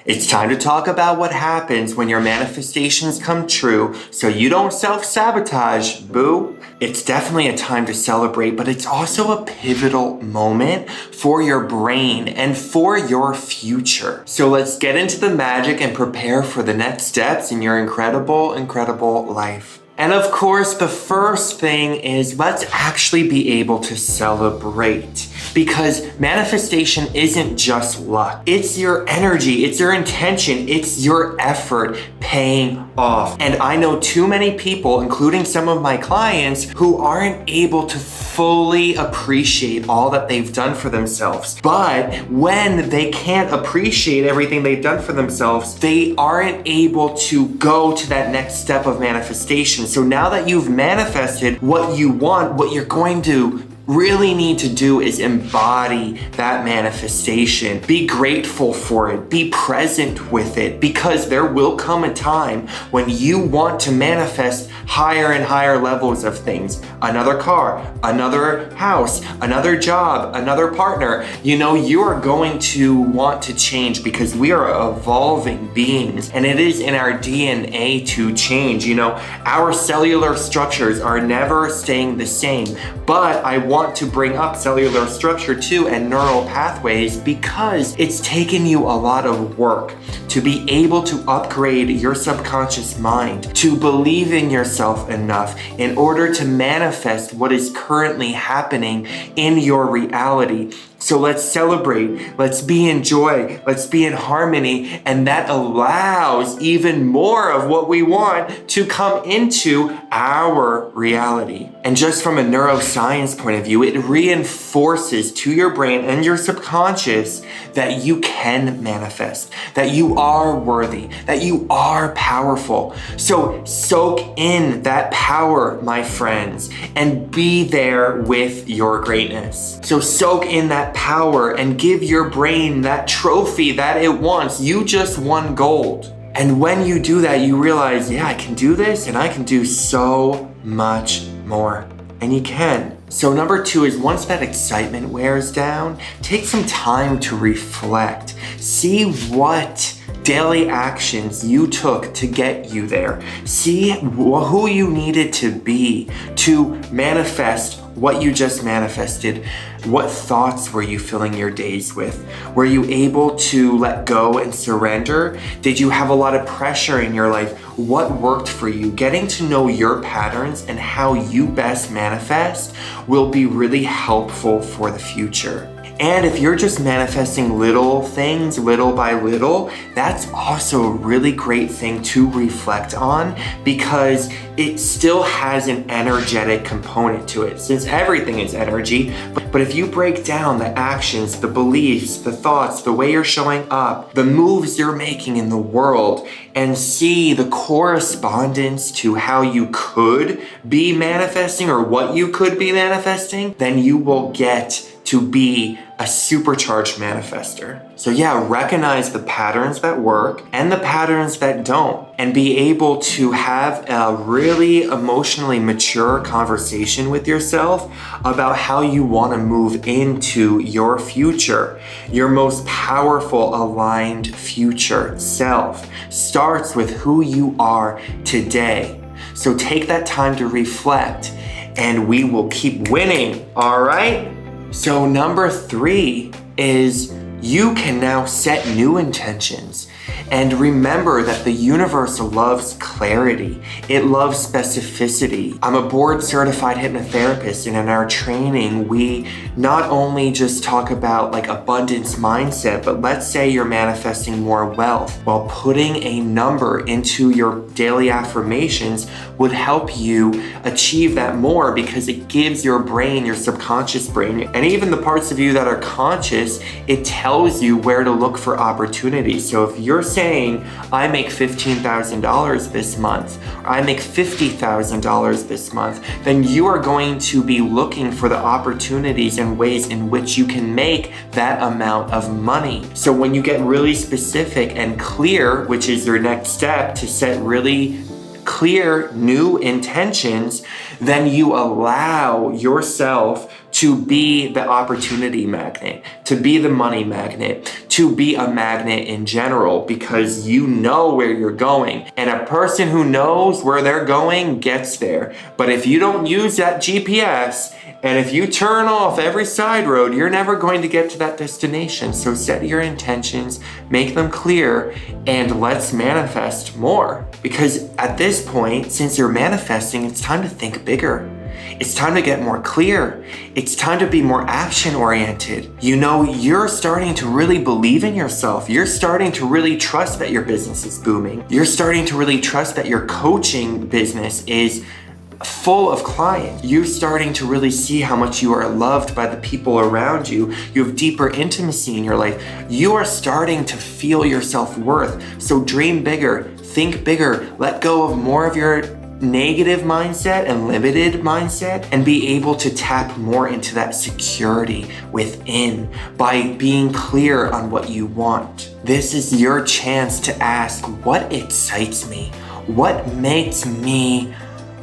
It's time to talk about what happens when your manifestations come true so you don't self-sabotage, boo. It's definitely a time to celebrate, but it's also a pivotal moment for your brain and for your future. So let's get into the magic and prepare for the next steps in your incredible, incredible life. And of course, the first thing is let's actually be able to celebrate, because manifestation isn't just luck. It's your energy, it's your intention, it's your effort paying off. And I know too many people, including some of my clients, who aren't able to fully appreciate all that they've done for themselves. But when they can't appreciate everything they've done for themselves, they aren't able to go to that next step of manifestation. So now that you've manifested what you want, what you're going to really need to do is embody that manifestation. Be grateful for it. Be present with it, because there will come a time when you want to manifest higher and higher levels of things. Another car, another house, another job, another partner. You are going to want to change because we are evolving beings, and it is in our DNA to change. Our cellular structures are never staying the same, but I want to bring up cellular structure too and neural pathways because it's taken you a lot of work to be able to upgrade your subconscious mind, to believe in yourself enough in order to manifest what is currently happening in your reality. So let's celebrate, let's be in joy, let's be in harmony, and that allows even more of what we want to come into our reality. And just from a neuroscience point of view, it reinforces to your brain and your subconscious that you can manifest, that you are worthy, that you are powerful. So soak in that power, my friends, and be there with your greatness. So soak in that power and give your brain that trophy that it wants. You just won gold. And when you do that, you realize, I can do this and I can do so much more. And you can. So number 2 is once that excitement wears down, take some time to reflect. See what daily actions you took to get you there. See who you needed to be to manifest what you just manifested. What thoughts were you filling your days with? Were you able to let go and surrender? Did you have a lot of pressure in your life? What worked for you? Getting to know your patterns and how you best manifest will be really helpful for the future. And if you're just manifesting little things, little by little, that's also a really great thing to reflect on because it still has an energetic component to it, since everything is energy. But if you break down the actions, the beliefs, the thoughts, the way you're showing up, the moves you're making in the world, and see the correspondence to how you could be manifesting or what you could be manifesting, then you will get to be a supercharged manifester. So recognize the patterns that work and the patterns that don't, and be able to have a really emotionally mature conversation with yourself about how you want to move into your future. Your most powerful aligned future self starts with who you are today. So take that time to reflect and we will keep winning, all right? So number 3 is you can now set new intentions. And remember that the universe loves clarity. It loves specificity. I'm a board certified hypnotherapist, and in our training, we not only just talk about abundance mindset, but let's say you're manifesting more wealth. Well, putting a number into your daily affirmations would help you achieve that more because it gives your brain, your subconscious brain, and even the parts of you that are conscious, it tells you where to look for opportunities. So if you're saying, I make $15,000 this month, or I make $50,000 this month, then you are going to be looking for the opportunities and ways in which you can make that amount of money. So when you get really specific and clear, which is your next step to set really clear new intentions, then you allow yourself to be the opportunity magnet, to be the money magnet, to be a magnet in general, because you know where you're going. And a person who knows where they're going gets there. But if you don't use that GPS, and if you turn off every side road, you're never going to get to that destination. So set your intentions, make them clear, and let's manifest more. Because at this point, since you're manifesting, it's time to think bigger. It's time to get more clear. It's time to be more action oriented. You know, you're starting to really believe in yourself. You're starting to really trust that your business is booming. You're starting to really trust that your coaching business is full of clients. You're starting to really see how much you are loved by the people around you. You have deeper intimacy in your life. You are starting to feel your self-worth. So dream bigger, think bigger, let go of more of your negative mindset and limited mindset, and be able to tap more into that security within by being clear on what you want. This is your chance to ask, what excites me? What makes me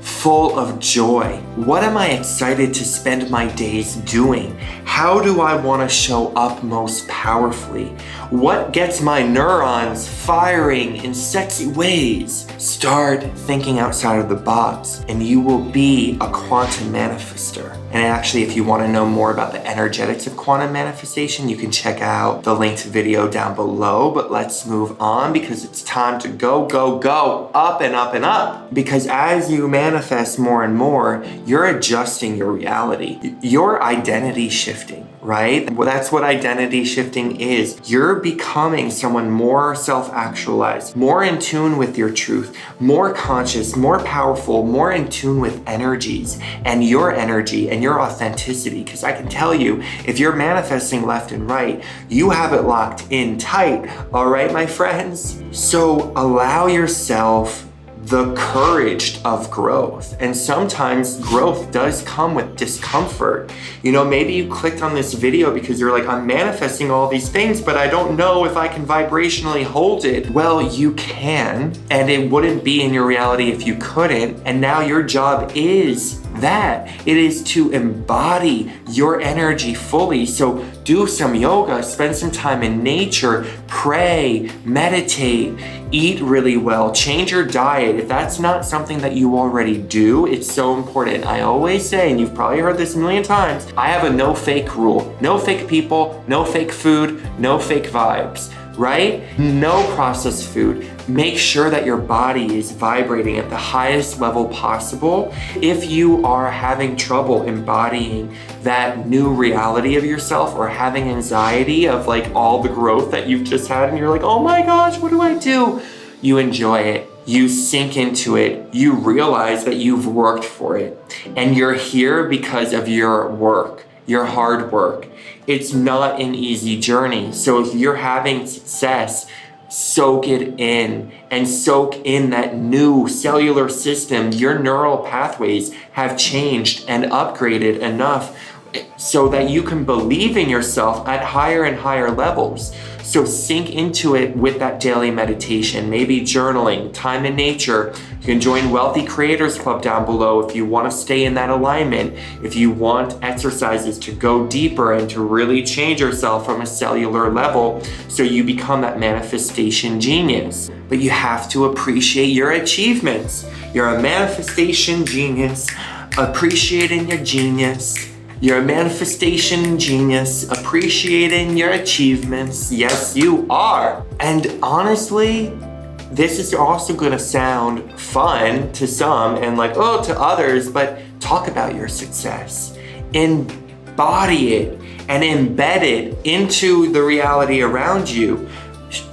full of joy? What am I excited to spend my days doing? How do I want to show up most powerfully? What gets my neurons firing in sexy ways? Start thinking outside of the box, and you will be a quantum manifester. And actually, if you want to know more about the energetics of quantum manifestation, you can check out the linked video down below. But let's move on, because it's time to go, go, go, up and up and up. Because as you manifest more and more, you're adjusting your reality. Your identity shifting, right? Well, that's what identity shifting is. You're becoming someone more self-actualized, more in tune with your truth, more conscious, more powerful, more in tune with energies and your energy and your authenticity. Because I can tell you, if you're manifesting left and right, you have it locked in tight. All right, my friends? So allow yourself the courage of growth. And sometimes growth does come with discomfort. You know, maybe you clicked on this video because you're like, I'm manifesting all these things, but I don't know if I can vibrationally hold it. Well, you can, and it wouldn't be in your reality if you couldn't. And now your job is that. It is to embody your energy fully. So do some yoga, spend some time in nature, pray, meditate, eat really well, change your diet. If that's not something that you already do, it's so important. I always say, and you've probably heard this a million times, I have a no fake rule. No fake people, no fake food, no fake vibes, right? No processed food. Make sure that your body is vibrating at the highest level possible. If you are having trouble embodying that new reality of yourself, or having anxiety of like all the growth that you've just had, and you're like, oh my gosh, what do I do? You enjoy it. You sink into it. You realize that you've worked for it, and you're here because of your work, your hard work. It's not an easy journey. So if you're having success, soak it in, and soak in that new cellular system. Your neural pathways have changed and upgraded enough so that you can believe in yourself at higher and higher levels. So sink into it with that daily meditation, maybe journaling, time in nature. You can join Wealthy Creators Club down below if you want to stay in that alignment, if you want exercises to go deeper and to really change yourself from a cellular level so you become that manifestation genius. But you have to appreciate your achievements. You're a manifestation genius, appreciating your genius. You're a manifestation genius, appreciating your achievements. Yes, you are. And honestly, this is also gonna sound fun to some and like, oh, to others, but talk about your success. Embody it and embed it into the reality around you.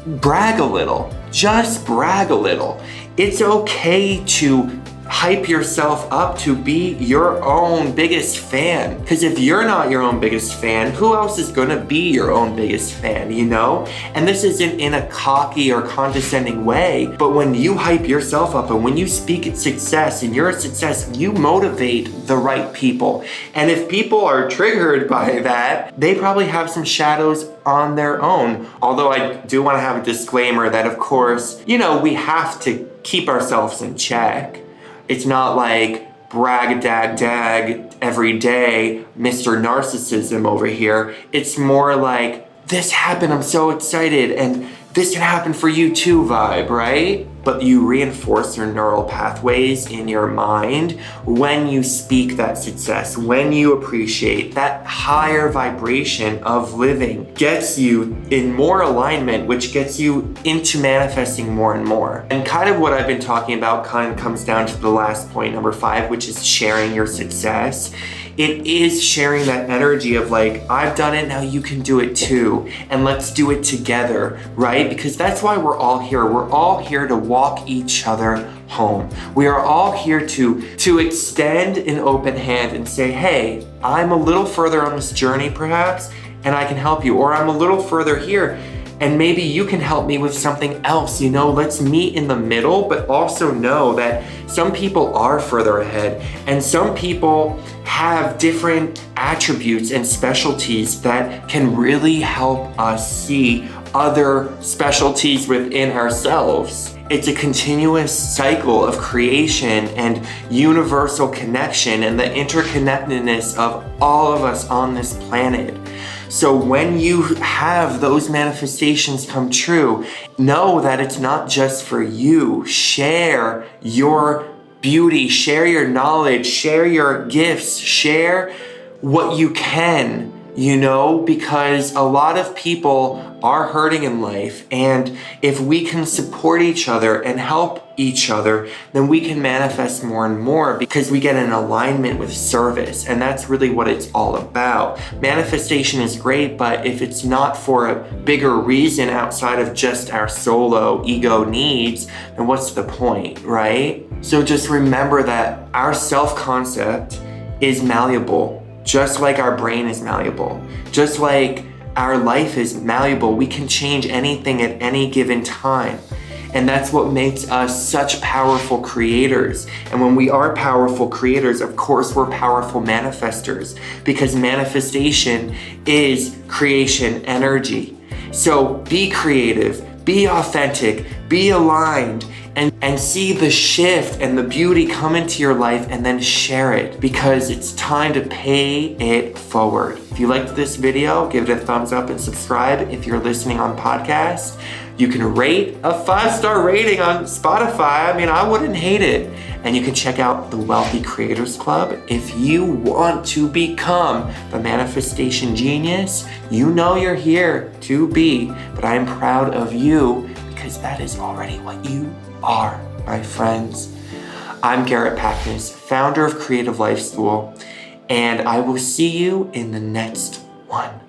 Brag a little, just brag a little. It's okay to hype yourself up to be your own biggest fan. Because if you're not your own biggest fan, who else is gonna be your own biggest fan, you know? And this isn't in a cocky or condescending way, but when you hype yourself up and when you speak at success and you're a success, you motivate the right people. And if people are triggered by that, they probably have some shadows on their own. Although I do wanna have a disclaimer that, of course, you know, we have to keep ourselves in check. It's not like brag, dag every day, Mr. Narcissism over here. It's more like this happened, I'm so excited, and this can happen for you too vibe, right? But you reinforce your neural pathways in your mind when you speak that success, when you appreciate that higher vibration of living gets you in more alignment, which gets you into manifesting more and more. And kind of what I've been talking about kind of comes down to the last point, number 5, which is sharing your success. It is sharing that energy of like, I've done it, now you can do it too. And let's do it together, right? Because that's why we're all here. We're all here to walk each other home. We are all here to extend an open hand and say, hey, I'm a little further on this journey perhaps, and I can help you. Or I'm a little further here, and maybe you can help me with something else. Let's meet in the middle, but also know that some people are further ahead and some people have different attributes and specialties that can really help us see other specialties within ourselves. It's a continuous cycle of creation and universal connection and the interconnectedness of all of us on this planet. So when you have those manifestations come true, know that it's not just for you. Share your beauty, share your knowledge, share your gifts, share what you can, because a lot of people are hurting in life. And if we can support each other and help each other, then we can manifest more and more because we get in alignment with service. And that's really what it's all about. Manifestation is great, but if it's not for a bigger reason outside of just our solo ego needs, then what's the point, right? So just remember that our self-concept is malleable, just like our brain is malleable, just like our life is malleable. We can change anything at any given time. And that's what makes us such powerful creators. And when we are powerful creators, of course, we're powerful manifestors, because manifestation is creation energy. So be creative, be authentic, be aligned, and see the shift and the beauty come into your life, and then share it, because it's time to pay it forward. If you liked this video, give it a thumbs up and subscribe. If you're listening on podcast, you can rate a 5-star rating on Spotify. I wouldn't hate it. And you can check out the Wealthy Creators Club. If you want to become the manifestation genius, you're here to be, but I am proud of you because that is already what you are, my friends. I'm Garrett Paknis, founder of Creative Life School, and I will see you in the next one.